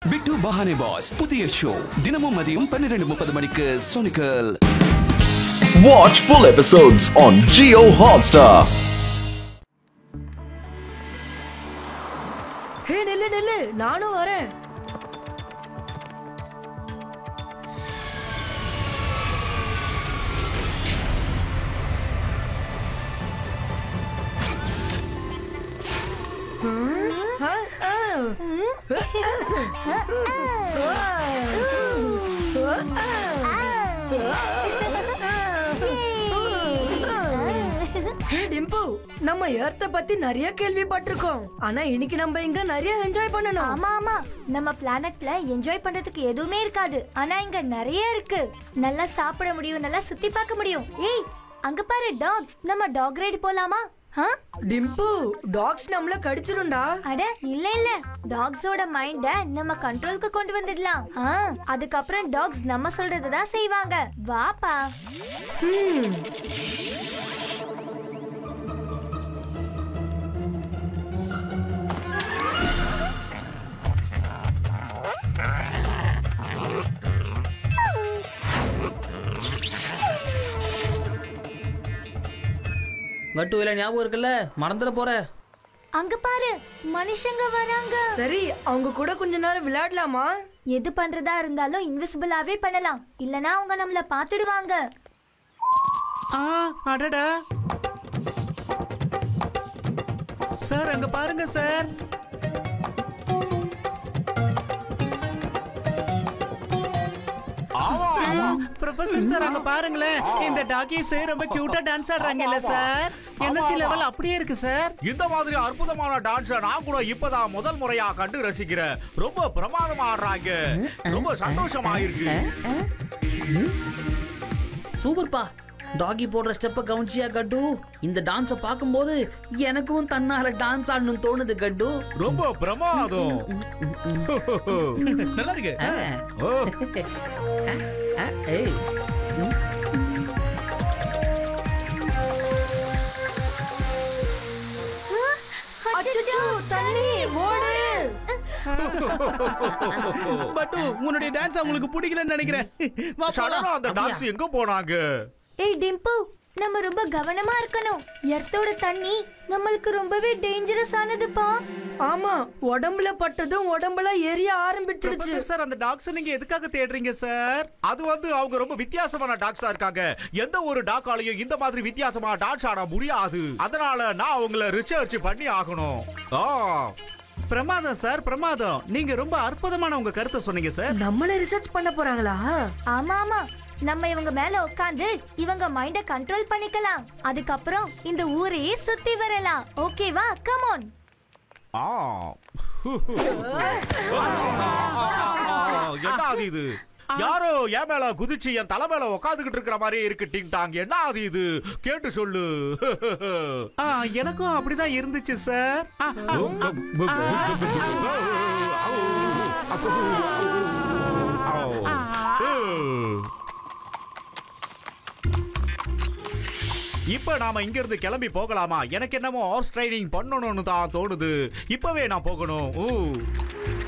பிட்டு பஹானே pass புதிய show தினமும் மதியம் 12:30 மணிக்கு சோனிக்கல். Watch full episodes on Jio Hotstar. ஹே நில்லு நானும் வரேன். டிம்பு, நம்ம எர்த்த பத்தி நிறைய கேள்விப்பட்டிருக்கோம். ஆனா இன்னைக்கு நம்ம இங்க நிறைய என்ஜாய் பண்ணணும். ஆமா நம்ம பிளானட்ல என்ஜாய் பண்றதுக்கு எதுவுமே இருக்காது. ஆனா இங்க நிறைய இருக்கு. நல்லா சாப்பிட முடியும், நல்லா சுத்தி பார்க்க முடியும். ஏய் அங்க பாரு டாக்ஸ். நம்ம டாக் ரைடு போலாமா? டிம்பு, டாக்ஸ் நம்மள கடிச்சிரும்டா. அட இல்ல டாக்ஸோட மைண்ட நம்ம கண்ட்ரோலுக்கு கொண்டு வந்துடலாம். அதுக்கப்புறம் டாக்ஸ் நம்ம சொல்றதுதான் செய்வாங்க. வாப்பா. கட்டு இல்ல ஞாபகம் இருக்குல்ல, மறந்துட போற. அங்க பாரு மனுஷங்க வராங்க. சரி, அவங்க கூட கொஞ்ச நேரம் விளையாடலாமா? எது பண்றதா இருந்தாலும் இன்விசிபிளாவே பண்ணலாம். இல்லனா அவங்க நம்மள பாத்துடுவாங்க. அடடா சார், அங்க பாருங்க சார். ப்ரொஃபசர் சார், அங்க பாருங்களேன். இந்த டாகிஸ் ரொம்ப கியூட்டா டான்ஸ் ஆடுறாங்கல்ல சார். எனர்ஜி லெவல் அப்படியே இருக்கு சார். இந்த மாதிரி அற்புதமான டான்ஸ் நான் கூட இப்பதான் முதல் முறையா கண்டு ரசிக்கிறேன். ரொம்ப பிரமாதமா ஆடுறாங்க. ரொம்ப சந்தோஷமா இருக்கு. சூப்பர்ப்பா. டாகி போடுற ஸ்டெப்ப கவுன்சியா கட்டு. இந்த டான்ஸ பாக்கும்போது எனக்கும் தன்னால டான்ஸ் ஆடணும்னு தோணுது கட்டு. ரொம்ப பிரமாதம். நல்லா இருக்கு. அச்சச்சோ, தண்ணி ஓடு. பட்டு உன்னுடைய டான்ஸ் உங்களுக்கு பிடிக்கலன்னு நினைக்கிறேன். சடனா அந்த டான்ஸ் எங்க போனாங்க? ஏய் டிம்பு, நம்ம ரொம்ப கவனமா இருக்கணும். எர்த்தோட தண்ணி நம்மளுக்கு ரொம்பவே டேஞ்சரஸ் ஆனதுப்பா. ஆமா, உடம்புல பட்டதும் உடம்புல எரிய ஆரம்பிச்சிடுச்சு. சார், அந்த டாக்ஸ் நீங்க எதுக்காக தேடுறீங்க சார்? அது அவங்க ரொம்ப வித்தியாசமான டாக்ஸா இருக்காங்க. எந்த ஒரு டாக்காலையும் இந்த மாதிரி வித்தியாசமா டான்ஸ் ஆட முடியாது. அதனால நான் அவங்கள ரிசர்ச் பண்ணி ஆகணும். பிரமாதம் சார், பிரமாதம். நீங்க ரொம்ப அற்புதமான உங்க கருத்தை சொன்னீங்க சார். நம்மள ரிசர்ச் பண்ண போறாங்களா? ஆமா நம்ம இவங்க மேல உட்கார்ந்து இவங்க மைண்ட கண்ட்ரோல் பண்ணிக்கலாம். அதுக்கப்புறம் இந்த ஊரையே சுத்தி வரலாம். ஓகேவா? Come on. என்ன ஆகுது இது? யாரோ என் மேல குதிச்சு என் தலை மேல உட்காந்துக்கிட்டு இருக்கிற மாதிரி இருக்கு. டிங் டாங். என்ன ஆகுது இது? கேட்டு சொல்லு. எனக்கும் அப்படிதான் இருந்துச்சு சார். இப்ப நாம இங்க இருந்து கிளம்பி போகலாமா? எனக்கு என்னமோ ஹார்ஸ் ரைடிங் பண்ணணும்னு தான் தோணுது. இப்பவே நான் போகணும்.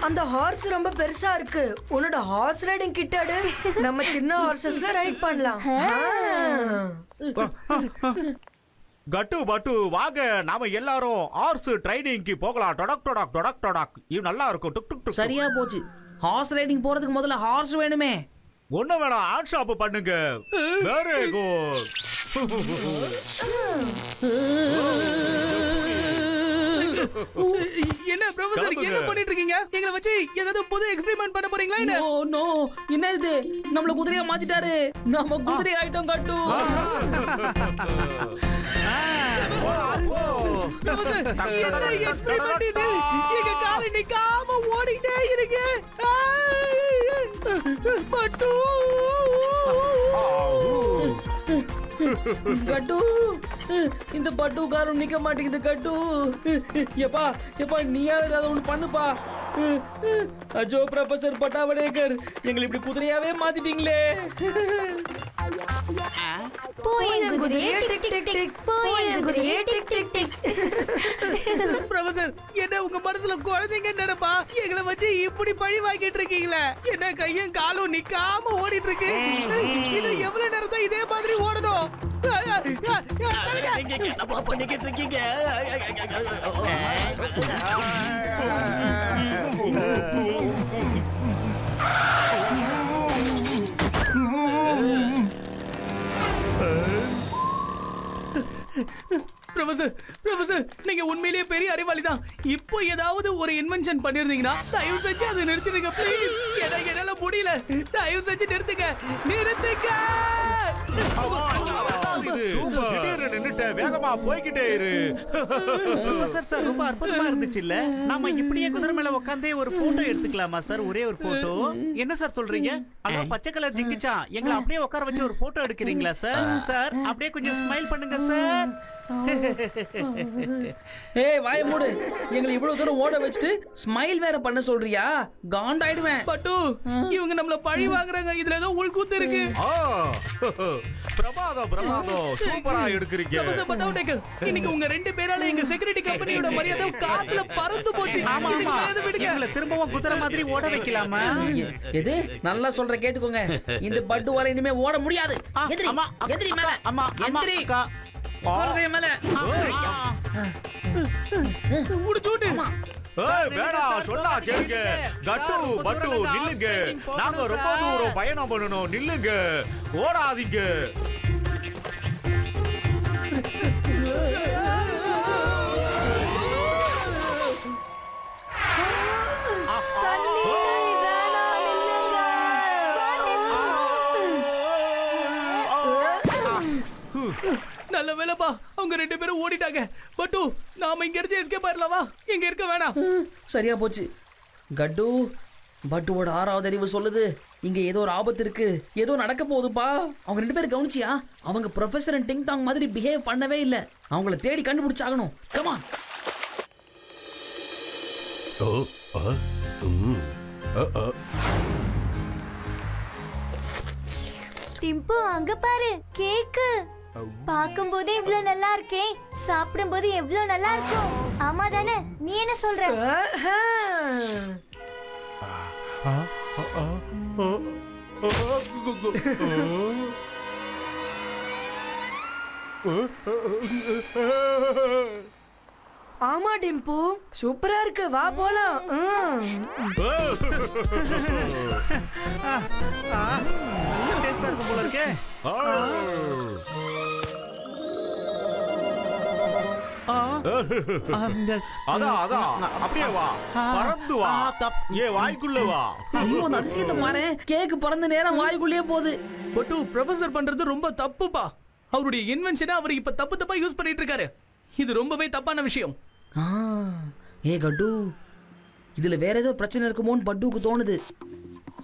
அந்த ஹார்ஸ் ரொம்ப பெருசா இருக்கு. உன்னோட ஹார்ஸ் ரைடிங் கிட்டாடு. நம்ம சின்ன ஹார்சஸ்ல ரைட் பண்ணலாம். கட்டு பட்டு வாங்க, நாம எல்லாரும் ஹார்ஸ் ட்ரைனிங்க்கு போகலாம். டொடக் டொடக் டொடக் டொடக். இது நல்லா இருக்கும். டுக் டுக் டுக். சரியா போச்சு. ஹார்ஸ் ரைடிங் போறதுக்கு முதல்ல ஹார்ஸ் வேணுமே. ஒண்ணு வேணாம், ஹேண்ட் ஷாப் பண்ணுங்க. Very good. என்ன ப்ரொஃபசர், என்ன பண்ணிட்டு இருக்கீங்க? எங்களை வச்சு ஏதாவது புது எக்ஸ்பெரிமென்ட் பண்ண போறீங்களா? நோ என்ன இது? நம்மள குதிரையா மாத்திட்டாரு. நம்ம குதிரை ஆயிட்டோம் கட்டு. என்ன எக்ஸ்பெரிமென்ட் இது? எங்க காலை நிக்காம ஓடிட்டே இருக்கு. பட்டு கட்டு, இந்த பட்டு காரும் நிக்க மாட்டேங்குது கட்டு. எப்பா நீயா ஏதாவது ஒண்ணு பண்ணுப்பா. அஜோ ப்ரொஃபசர் பட்டாவடேகர், எங்களை இப்படி குதிரையாவே மாத்திட்டீங்களே. போயங்குதியே டிக் டிக் டிக் போயங்குதியே டிக் டிக் டிக். ப்ரொஃபசர், என்ன உங்க மனசுல குழந்தைங்க நினைப்பா எங்களை வச்சு இப்படி பழி வாங்கிட்டு இருக்கீங்களே? என்ன கையும் காலும் நிக்காம ஓடிட்டு இருக்கு. இது எவ்வளவு நேரம் தான் இதே மாதிரி ஓடணும்? நீங்க என்னப்பா பண்ணிக்கிட்டு இருக்கீங்க? ப்ரொஃபசர், நீங்க உண்மையிலேயே பெரிய அறிவாளி தான். இப்போ ஏதாவது ஒரு இன்வென்ஷன் பண்ணிருந்தீங்கன்னா தயவு செஞ்சு அதை நிறுத்திடுங்க ப்ளீஸ். என்னால முடியல, தயவு செஞ்சு நிறுத்துங்க. வேகமா போய்கிட்டே இரு. சார் ரொம்ப அற்புதமா இருந்துச்சு இல்ல? நாம இப்படியே குதிரை மேல உட்காந்தே ஒரு போட்டோ எடுத்துக்கலாமா சார்? ஒரே ஒரு போட்டோ. என்ன சார் சொல்றீங்க? அதான் பச்சை கலர் ஜிங்கிச்சா எங்களை அப்படியே உட்கார வச்சு ஒரு போட்டோ எடுக்கிறீங்களா சார்? சார் அப்படியே கொஞ்சம் ஸ்மைல் பண்ணுங்க சார். ஏய் வாய மூடு. எங்களை இவ்வளவு தூரம் ஓட வச்சுட்டு ஸ்மைல் வேற பண்ண சொல்றியா? காண்டாயிடுவேன். பட்டு, இவங்க நம்மள பழி வாங்குறாங்க. இதுல ஏதோ உள்கூத்து இருக்கு. பிரமாதம், சூப்பரா எடுக்கிறீங்க. இன்னைக்கு உங்க ரெண்டு பேரால எங்க செக்யூரிட்டி கம்பெனியோட மரியாதை காத்துல பறந்து போச்சு. எங்களை திரும்பவும் குதிரை மாதிரி ஓட வைக்கலாமா? எது நல்லா சொல்ற கேட்டுக்கோங்க. இந்த பட்டு வர இனிமே ஓட முடியாது. எதிரி மேல எதிரி குழந்தைய மேல முடிச்சுட்டு. வேணாம் சொன்னா கேளுங்க. கட்டு பட்டு நில்லுங்க. நாங்க ரொம்ப தூரம் பயணம் பண்ணணும். நில்லுங்க, ஓடாதீங்க. நல்ல வேலைப்பா, அவங்க ரெண்டு பேரும் ஓடிட்டாங்க. பட்டு, நாம இங்க இருந்து எஸ்கேப் ஆயிரலாமா? இங்க இருக்க வேணாம். சரியா போச்சு. கட்டு, பட்டுவோட 6வது அறிவு சொல்லுது இங்க ஏதோ ஒரு ஆபத்து இருக்கு, ஏதோ நடக்க போகுதுப்பா. அவங்க ரெண்டு பேரும் கவனிச்சியா? அவங்க ப்ரொஃபசர் அண்ட் டிங் டாங் மாதிரி பிஹேவ் பண்ணவே இல்ல. அவங்கள தேடி கண்டுபிடிச்சாகணும். Come on. டிம்பு அங்க பாரு, கேக்கு. பாக்கும்போது இவ்வளவு நல்லா இருக்கே, சாப்பிடும்போது எவ்வளவு நல்லா இருக்கும். ஆமா தானே? நீ என்ன சொல்ற? ஆமா டிம்பு, சூப்பரா இருக்கு. வா போலாம். போல இருக்கே. அதான் அப்படியே வா, பறந்து வா. வாய்க்குள்ள வா. ஐயோ, அந்த அதிசயத்தை மாறே. கேக்கு பறந்து நேரம் வாய்க்குள்ளேயே போகுது. பட்டு, ப்ரொஃபசர் பண்றது ரொம்ப தப்புப்பா. அவருடைய இன்வென்ஷனை அவர் இப்ப தப்பா யூஸ் பண்ணிட்டு இருக்காரு. இது ரொம்பவே தப்பான விஷயம். ஏ கட்டு, இதுல வேற ஏதோ பிரச்சனை இருக்குமோன்னு பட்டுக்கு தோணுது.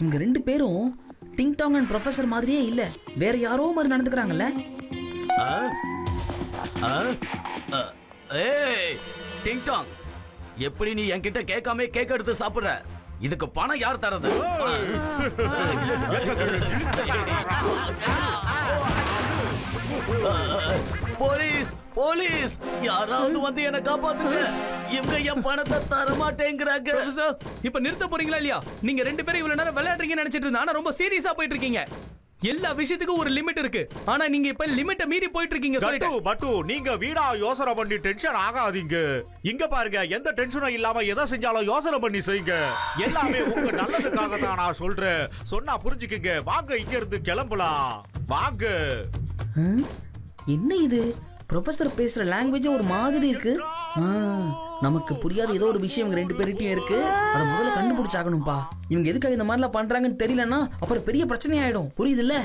இங்க ரெண்டு பேரும் டிங் டாங் அண்ட் ப்ரொஃபசர் மாதிரியே இல்ல, வேற யாரோ மாதிரி நடந்துக்கிறாங்கல்ல. ஏய் டிங் டாங், எப்படி நீ என்கிட்ட கேட்காம கேக் எடுத்து சாப்பிடுற? இதுக்கு பணம் யார் தரது? போலீஸ், போலீஸ், யாராவது வந்து என்ன காப்பாத்துங்க. இவங்க என் பணத்தை தர மாட்டேங்கிறாங்க. இப்ப நிறுத்த போறீங்களா இல்லையா? நீங்க ரெண்டு பேரும் இவ்வளவு நேரம் விளையாடுறீங்கன்னு நினைச்சிட்டு இருந்தா, ஆனா ரொம்ப சீரியஸா போயிட்டு இருக்கீங்க. எல்லா விஷயத்துக்கும் ஒரு லிமிட் இருக்கு. ஆனா நீங்க இப்ப லிமிட்ட மீறி போயிட்டு இருக்கீங்க. பட்டு, நீங்க வீணா யோசனை பண்ணி டென்ஷன் ஆகாதீங்க. இங்க பாருங்க, எந்த டென்ஷனும் இல்லாம எதை செஞ்சாலும் யோசனை பண்ணி செய்யுங்க. எல்லாமே உங்க நல்லதுக்காக தான் நான் சொல்றேன். சொன்னா புரிஞ்சுக்குங்க. வாங்க, இங்க இருந்து கிளம்பலாம். வாங்க. என்ன இது? ப்ரொஃபசர் பேசுற லாங்குவேஜ் ஒரு மாதிரி இருக்கு. நமக்கு புரியாத ஏதோ ஒரு விஷயம் ரெண்டு பேர்கிட்டயும் இருக்கு. அதை முதல்ல கண்டுபிடிச்சாகணும்பா. இவங்க எதுக்காக இந்த மாதிரிலாம் பண்றாங்கன்னு தெரியலன்னா அப்புறம் பெரிய பிரச்சனை ஆயிடும். புரியுது இல்ல?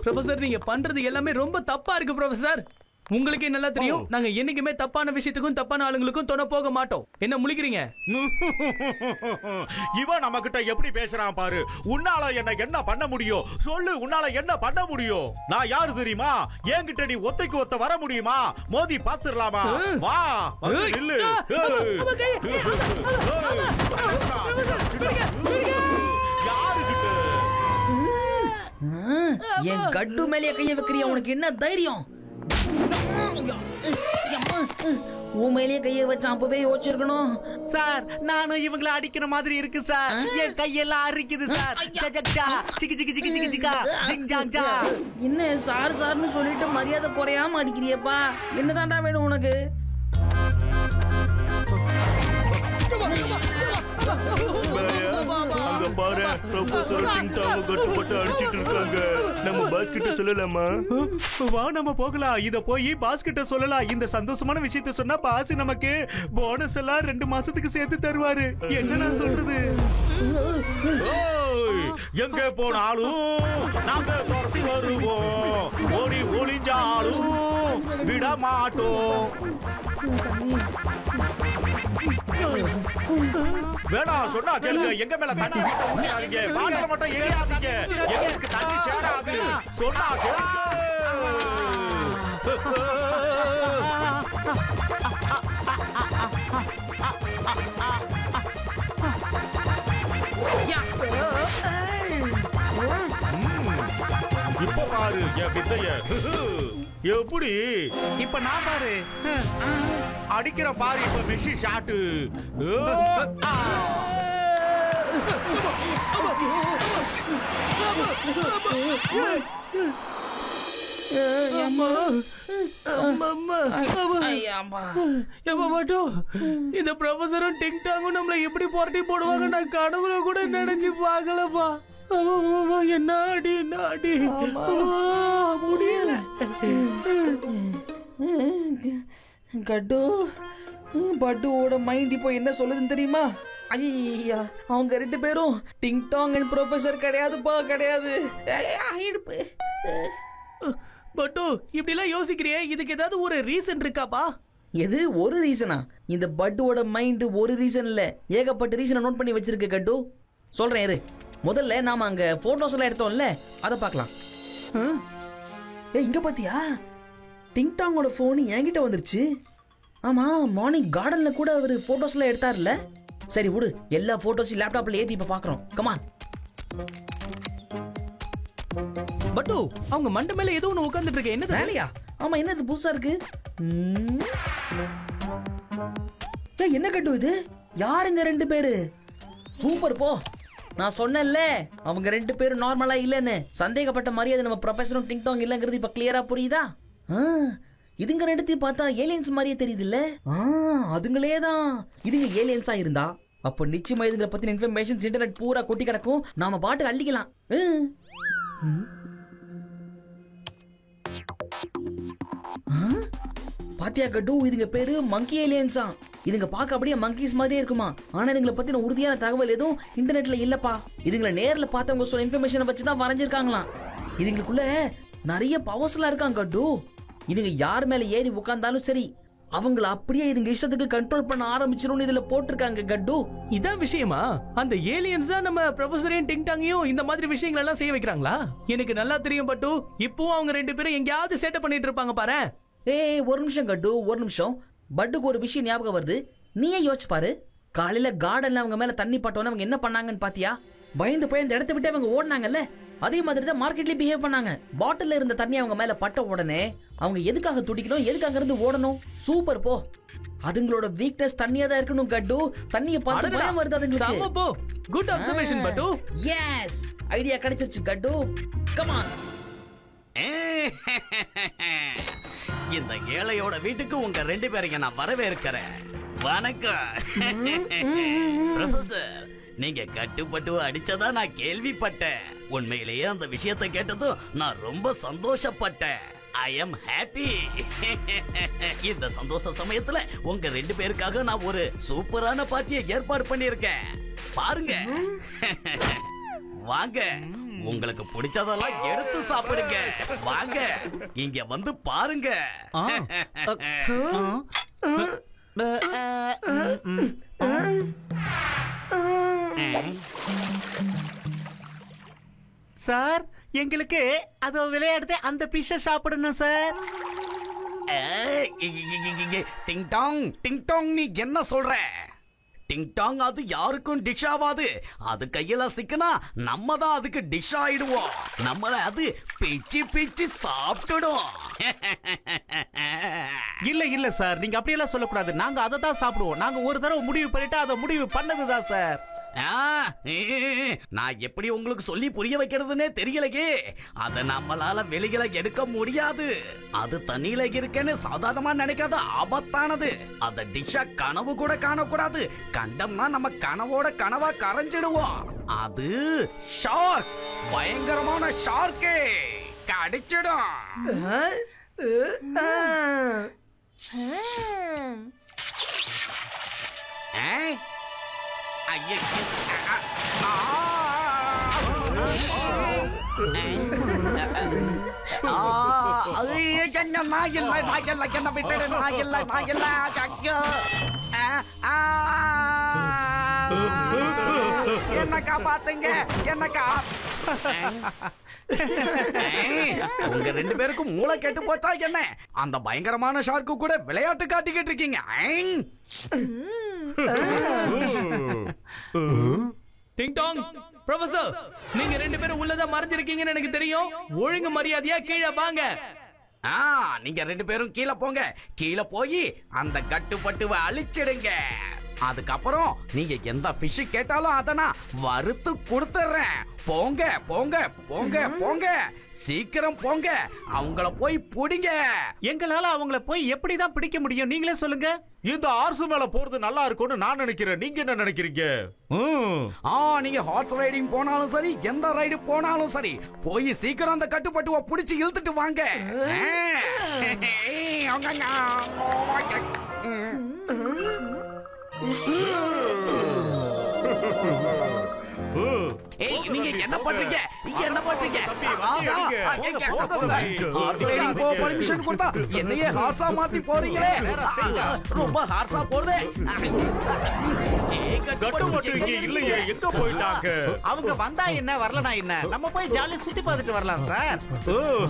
ப்ரொஃபசர், நீங்க பண்றது எல்லாமே ரொம்ப தப்பா இருக்கு ப்ரொஃபசர். உங்களுக்கே நல்லா தெரியும், நாங்க என்னைக்குமே தப்பான விஷயத்துக்கும் தப்பான ஆளுங்களுக்கும் தொட போக மாட்டோம். என்ன முழிக்கிறீங்க? இவன் நம்ம கிட்ட எப்படி பேசுறான் பாரு. உன்னால என்ன பண்ண முடியும் சொல்லு? உன்னால என்ன பண்ண முடியும்? நான் யாரு தெரியுமா? என்கிட்ட நீ ஒத்தைக்கு ஒத்த வர முடியுமா? மோதி பாத்துடலாமா? வா, நில்லு. கட்டு மேலேயே கைய வைக்கிறியா? உனக்கு என்ன தைரியம்? உன் மேலேயே கைய வச்சு அப்பவே யோசிச்சிருக்கணும். சார் நானும் இவங்கள அடிக்கிற மாதிரி இருக்கு சார். என் கையெல்லாம் அரிக்குது சார். என்ன சார் சார்னு சொல்லிட்டு மரியாதை குறையாம அடிக்கிறியப்பா? என்னதான்டா வேணும் உனக்கு? அங்க பாரு, ப்ரொஃபசர் டிங்டாங்க கட்டுப்பட்டு அடிச்சிட்டு இருக்காங்க. நம்ம பாஸ் கிட்ட சொல்லலாமா? வா நம்ம போகலாம். இத போய் பாஸ் கிட்ட சொல்லலாம். இந்த சந்தோஷமான விஷயத்தை சொன்னா பாஸ் நமக்கு போனஸ் எல்லாம் 2 மாசத்துக்கு சேர்த்து தருவாரு. என்ன நான் சொல்றது? எங்க போனாலும் நாங்க துரத்தி வருவோம். ஓடி ஒளிஞ்சாலும் விட மாட்டோம். வேணாம் சொன்னா கேளுங்க. எங்க மேல தண்ணி ஊத்தாதீங்க. வாட்டர் மட்டும் எரியாதீங்க. எங்களுக்கு தண்ணி சேராது. சொன்னா கேளுங்க. இப்ப பாரு என் வித்தைய. எப்படி இப்ப நான் பாரு அடிக்கிற பாரு. இப்ப மெஷி ஷாட்டு. இந்த ப்ரொஃபசரும் டிங்டாங்கும் நம்மள எப்படி புரட்டி போடுவாங்க நான் கனவுல கூட நினைச்சு பார்க்கலப்பா. என்ன அடி என்ன அடி முடியல. கட்டு பட்டுவோட மைண்ட் இப்போ என்ன சொல்லுதுன்னு தெரியுமா? ஐயா அவங்க 2 பேரும் டிங்டாங் அண்ட் ப்ரொஃபசர் கிடையாதுப்பா, கிடையாது. பட்டு இப்படி எல்லாம் யோசிக்கிறியே, இதுக்கு ஏதாவது ஒரு ரீசன் இருக்காப்பா? எது ஒரு ரீசனா? இந்த பட்டுவோட மைண்ட் ஒரு ரீசன் இல்ல, ஏகப்பட்ட ரீசனை நோட் பண்ணி வச்சிருக்கு கட்டு. சொல்றேன் இரு. முதல்ல நாம அங்க போட்டோஸ் எல்லாம் எடுத்தோம்ல, அதை பார்க்கலாம். இங்க பாத்தியா? டிங்டாங்கோட போன் என்கிட்ட வந்துருச்சு. ஆமா, மார்னிங் கார்டன்ல கூட அவர் போட்டோஸ் எல்லாம் எடுத்தாருல்ல. சரி விடு, எல்லா போட்டோஸையும் லேப்டாப்ல ஏத்தி இப்ப பாக்குறோம். கமான். பட்டு அவங்க மண்டை மேல ஏதோ ஒண்ணு உட்கார்ந்துட்டு இருக்கு. என்ன வேலையா? ஆமா, என்ன இது புதுசா இருக்கு? என்ன கட்டு இது? யார் இந்த 2 பேரு? சூப்பர் போ. நான் சொன்னேன்ல அவங்க 2 பேரும் நார்மலா இல்லன்னு. சந்தேகப்பட்ட மரியாதை நம்ம ப்ரொஃபசரும் டிங்டாங் இல்லங்கிறது இப்ப கிளியரா புரியுதா? இதுங்க 2 பார்த்தா ஏலியன்ஸ் மாதிரியே தெரியுது இல்ல? அதுங்களே தான். இதுங்க ஏலியன்ஸா இருந்தா அப்ப நிச்சயமா இதுங்களை பத்தின இன்ஃபர்மேஷன் இன்டர்நெட் பூரா கொட்டி கிடக்கும். நாம பாட்டு அள்ளிக்கலாம். பாத்தியா கட்டு, இதுங்க பேரு மங்கி ஏலியன்ஸா. இதுங்க பார்க்க அப்படியே மங்கீஸ் மாதிரியே இருக்குமா. ஆனா இதுங்களை பத்தின உறுதியான தகவல் எதுவும் இன்டர்நெட்ல இல்லப்பா. இதுங்களை நேர்ல பார்த்தவங்க சொல்ல இன்ஃபர்மேஷனை வச்சுதான் வரைஞ்சிருக்காங்களாம். இதுங்களுக்குள்ள நிறைய பவர்ஸ் எல்லாம் இருக்காங்க கட்டு. இதுங்க யார் மேல ஏறி உட்கார்ந்தாலும் சரி, அவங்கள அப்படியே இதுங்க இஷ்டத்துக்கு கண்ட்ரோல் பண்ண ஆரம்பிச்சிரும் இதுல போட்டிருக்காங்க கட்டு. இதான் விஷயமா? அந்த ஏலியன்ஸ் தான் நம்ம ப்ரொஃபசரையும் டிங்டாங்கையும் இந்த மாதிரி விஷயங்கள் எல்லாம் செய்ய வைக்கிறாங்களா? எனக்கு நல்லா தெரியும் பட்டு. இப்போ அவங்க 2 பேரும் எங்கேயாவது சேட்டை பண்ணிட்டு இருப்பாங்க பாரு. ஏய் ஒரு நிமிஷம் கட்டு, ஒரு நிமிஷம். பட்டுக்கு ஒரு விஷயம் ஞாபகம் வருது. நீயே யோசிச்சு பாரு. காலையில கார்டன்ல அவங்க மேல தண்ணி பட்டோன்னு அவங்க என்ன பண்ணாங்கன்னு பாத்தியா? பயந்து போய் அந்த இடத்த விட்டு அவங்க ஓடினாங்கல்ல. அதே மாதிரி தான் மார்க்கெட்லயே பிஹேவ் பண்ணாங்க. பாட்டில்ல இருந்த தண்ணி அவங்க மேல பட்ட உடனே அவங்க எதுக்காக துடிக்கணும், எதுக்காக இருந்து ஓடணும்? சூப்பர் போ. அதுங்களோட வீக்னஸ் தண்ணியா தான் இருக்கணும் கட்டு. தண்ணியை பார்த்து பயம் வருது அதுங்களுக்கு. குட் அப்சர்வேஷன் பட்டு. எஸ், ஐடியா கிடைச்சிருச்சு கட்டு. Come on. இந்த ஏழையோட வீட்டுக்கு உங்க 2 பேரையும் நான் வரவேற்கிறேன். வணக்கம் ப்ரொஃபசர். நீங்க கட்டுப்பட்டு அடிச்சதா நான் கேள்விப்பட்டேன். உண்மையிலேயே அந்த விஷயத்தை கேட்டதும் நான் ரொம்ப சந்தோஷப்பட்டேன். I am happy. இந்த சந்தோஷ சமயத்துல உங்க 2 பேருக்காக நான் ஒரு சூப்பரான பார்ட்டியை ஏற்பாடு பண்ணியிருக்கேன். பாருங்க. வாங்க, உங்களுக்கு பிடிச்சதெல்லாம் எடுத்து சாப்பிடுங்க. வாங்க, இங்க வந்து பாருங்க. சார், எங்களுக்கு அதோ விளையாடுதே அந்த பிஷ்ஷை சாப்பிடணும் சார். டிங் டாங், டிங் டாங், நீ என்ன சொல்ற? டிங் டாங் அது யாருக்கும் டிஷ் ஆகாது. அது கையில சிக்கனா நம்ம தான் அதுக்கு டிஷ் ஆயிடுவோம். நம்மள அது பிச்சு பிச்சு சாப்பிட்டுடும். இல்ல சார், நீங்க அப்படியெல்லாம் சொல்லக்கூடாது. நாங்க அதை தான் சாப்பிடுவோம். நாங்க ஒரு தடவை முடிவு பண்ணிட்டு அதை முடிவு பண்ணதுதான் சார். நான் எப்படி உங்களுக்கு சொல்லி புரிய வைக்கிறதுனே தெரியலையே. அத நம்மளால வெளியில எடுக்க முடியாது. அது தண்ணியில இருக்கேன்னு சாதாரணமா நினைக்காத, ஆபத்தானது. அத டிஷ்ஷா கனவு கூட காணக்கூடாது. கண்டம்னா நம்ம கனவோட கனவா கரைஞ்சிடுவோம். அது ஷார்க், பயங்கரமான ஷார்க்கே, கடிச்சிடும். என்ன காப்பாத்துங்க, என்ன உங்க 2 பேருக்கும் மூளை கெட்டு போச்சா என்ன? அந்த பயங்கரமான ஷார்க்கு கூட விளையாட்டு காட்டிக்கிட்டு இருக்கீங்க. டிங் டாங், ப்ரொஃபசர், நீங்க 2 பேரும் உள்ளதா மறைஞ்சிருக்கீங்கன்னு எனக்கு தெரியும். ஒழுங்கு மரியாதையா கீழே வாங்க. நீங்க 2 பேரும் கீழே போங்க. கீழே போய் அந்த கட்டுப்பட்டுவை அழிச்சிடுங்க. அதுக்கப்புறம் நீங்க எந்த ஃபிஷ் கேட்டாலும் அதை நான் வறுத்து கொடுத்துறேன். போங்க போங்க போங்க போங்க, சீக்கிரம் போங்க. அவங்கள போய் பிடிங்க. எங்களால அவங்கள போய் எப்படிதான் பிடிக்க முடியும்? நீங்களே சொல்லுங்க. இந்த ஆர்சு மேல போறது நல்லா இருக்கும்னு நான் நினைக்கிறேன். நீங்க என்ன நினைக்கிறீங்க? நீங்க ஹார்ஸ் ரைடிங் போனாலும் சரி, எந்த ரைடு போனாலும் சரி, போய் சீக்கிரம் அந்த கட்டுப்பட்டுவை பிடிச்சு இழுத்துட்டு வாங்க. நீங்க என்ன பண்றீங்க? என்ன பண்றீங்க? பர்மிஷன் கொடுத்தா என்னையே ஹார்ஸா மாத்தி போறீங்களே. ரொம்ப ஹார்ஸா போறதே. இல்லையே, எங்க போயிட்டாங்க? அவங்க வந்தா என்ன, வரலனா என்ன? நம்ம போய் ஜாலியா சுத்தி பார்த்துட்டு வரலாம் சார்.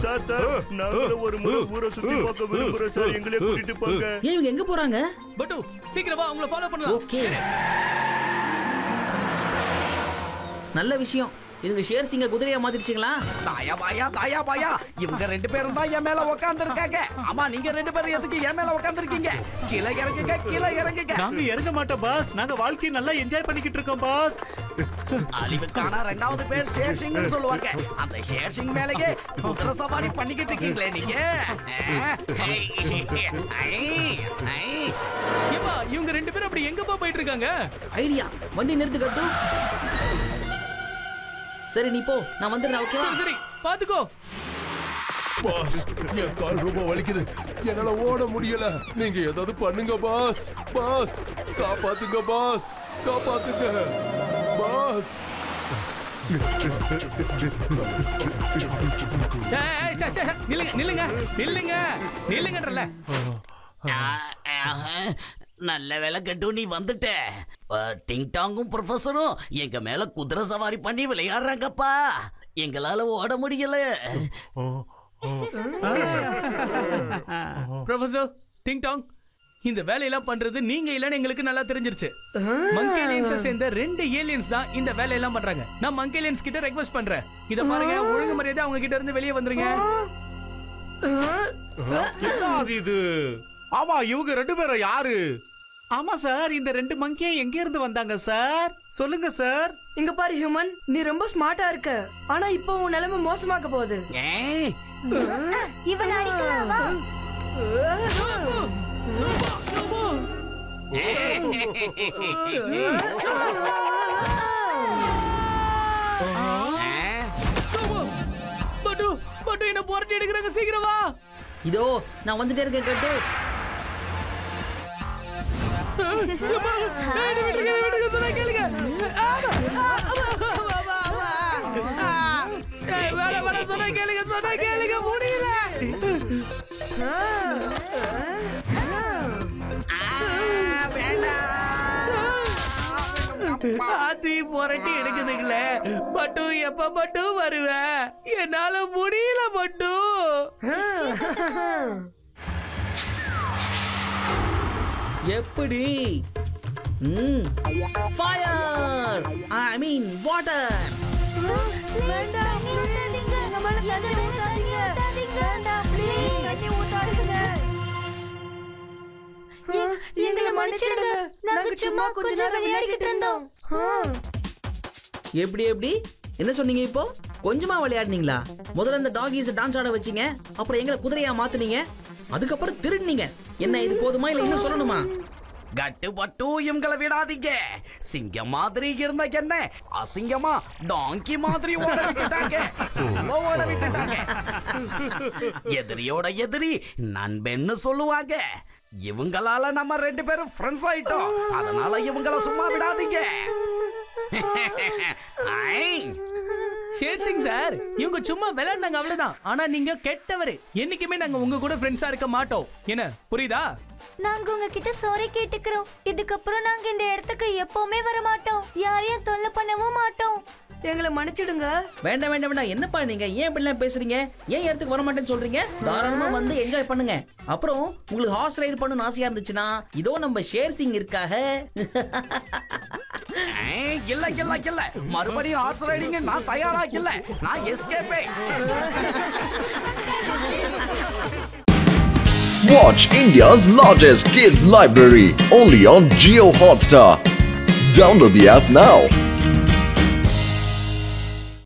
சார் நாங்களும் ஒரு முறை ஊரை சுத்தி பார்க்க விரும்புறோம் சார். எங்களே கூட்டிட்டு போங்க. இவங்க எங்க போறாங்க? பட்டு சீக்கிரம் வா, அவங்கள ஃபாலோ பண்ணலாம். ஓகே, நல்ல விஷயம். இவங்க ஷேர் சிங்க குதிரையா மாத்திருச்சுங்களா? தாயா பாயா தாயா பாயா, இவங்க 2 பேரும் தான் என் மேல உட்கார்ந்து இருக்காங்க. ஆமா, நீங்க 2 பேரும் எதுக்கு என் மேல உட்கார்ந்து இருக்கீங்க? கீழே இறங்குங்க, கீழே இறங்குங்க. நாங்க இறங்க மாட்டோம் பாஸ். நாங்க வாழ்க்கையை நல்லா என்ஜாய் பண்ணிக்கிட்டு இருக்கோம் பாஸ். அழிவுக்கான 2வது பேர் ஷேர் சிங்னு சொல்லுவாங்க. அந்த ஷேர் சிங் மேலயே குதிரை சவாரி பண்ணிக்கிட்டு இருக்கீங்களே நீங்க. இவங்க 2 பேரும் அப்படி எங்கப்பா போயிட்டு இருக்காங்க? ஐடியா, வண்டி நிறுத்து கட்டு. சரி நீ போ, நான் வந்துடுறேன். ஓகேவா? சரி பாத்துக்கோ. பாஸ், என் கால் ரொம்ப வலிக்குது. என்னால ஓட முடியல. நீங்க ஏதாவது பண்ணுங்க பாஸ். பாஸ், காப்பாத்துங்க பாஸ், காப்பாத்துங்க பாஸ். நில்லுங்க நில்லுங்க நில்லுங்க நில்லுங்கன்றல. நல்ல வேலை கட்டு, நீ வந்துட்ட. டிங் டாங்கும் ப்ரொஃபஸரும் எங்க மேல குதிரை சவாரி பண்ணி விளையாடுறாங்கப்பா. எங்களால ஓட முடியல. ப்ரொஃபசர், டிங் டாங், இந்த வேலையெல்லாம் பண்றது நீங்க இல்லன்னு எங்களுக்கு நல்லா தெரிஞ்சிருச்சு. மங்கி ஏலியன்ஸ் சேர்ந்த 2 ஏலியன்ஸ் தான் இந்த வேலையெல்லாம் பண்றாங்க. நான் மங்கி ஏலியன்ஸ் கிட்ட ரெக்வெஸ்ட் பண்றேன். இத பாருங்க, ஒழுங்கு மரியாதை அவங்க கிட்ட இருந்து வெளியே வந்துருங்க. என்ன இது? ஆமா, இவங்க 2 பேரும் யாரு? ஆமா சார், இந்த 2 மங்கியும் எங்க இருந்து வந்தாங்க சார்? சொல்லுங்க சார். இங்க பாரு ஹியூமன், நீ ரொம்ப ஸ்மார்ட்டா இருக்க. ஆனா இப்போ உன் நிலைமை மோசமாக்க போகுது. இவன் அடிக்கலாமா? பட்டு பட்டு என்ன போராட்டி எடுக்கிறாங்க. சீக்கிரம் வா. இதோ நான் வந்துட்டே இருக்கேன் கட்டு. ஆத்தி புரட்டி எடுக்குதுங்களே. பட்டு எப்ப பட்டு வருவ? என்னால முடியல பட்டு. எப்படி ஃபயர் ஐ மீன் வாட்டர். வேண்டாம் எங்களை மன்னிச்சிடுங்க. நாங்க சும்மா கொஞ்ச நேரம் விளையாடிட்டு இருந்தோம். எப்படி என்ன சொன்னீங்க இப்போ? கொஞ்சமா விளையாடுனீங்களா? முதல்ல இந்த டாகீஸ் டான்ஸ் ஆட வச்சீங்க, அப்புறம் எங்களை குதிரையா மாத்துனீங்க, அதுக்கப்புறம் திருடுனீங்க. என்ன இது போதுமா இல்ல இன்னும் சொல்லணுமா? கட்டுப்பட்டு இவங்களை விடாதீங்க. சிங்கம் மாதிரி இருந்த என்ன அசிங்கமா டாங்கி மாதிரி ஓட விட்டுட்டாங்க. எதிரியோட எதிரி நண்பன்னு சொல்லுவாங்க. இவங்களால நம்ம 2 பேரும் ஃப்ரெண்ட்ஸ் ஆயிட்டோம். அதனால இவங்கள சும்மா விடாதீங்க. ஷேர் சிங் சார், இவங்க சும்மா விளையாண்டாங்க அவ்வளவுதான். ஆனா நீங்க கெட்டவரு. என்னைக்குமே நாங்க உங்க கூட ஃப்ரெண்ட்ஸா இருக்க மாட்டோம். என்ன புரியுதா? நாங்க உங்ககிட்ட சாரி கேட்டுக்கிறோம். இதுக்கப்புறம் நாங்க இந்த இடத்துக்கு எப்பவுமே வர மாட்டோம். யாரையும் தொல்லை பண்ணவும் மாட்டோம். எங்களை மன்னிச்சிடுங்க. வேண்டாம். என்னப்பா நீங்க ஏன் இப்படிலாம் பேசுறீங்க? ஏன் இடத்துக்கு வர மாட்டேன்னு சொல்றீங்க? தாராளமா வந்து என்ஜாய் பண்ணுங்க. அப்புறம் உங்களுக்கு ஹார்ஸ் ரைடு பண்ணணும்னு ஆசையா இருந்துச்சுன்னா இதோ நம்ம ஷேர் சிங் இருக்காக. இல்ல மறுபடியும் ஹார்ஸ் ரைடிங் நான் தயாரா இல்ல. நான் எஸ்கேப்பே. Watch India's largest kids library only on Jio Hotstar. Download the app now.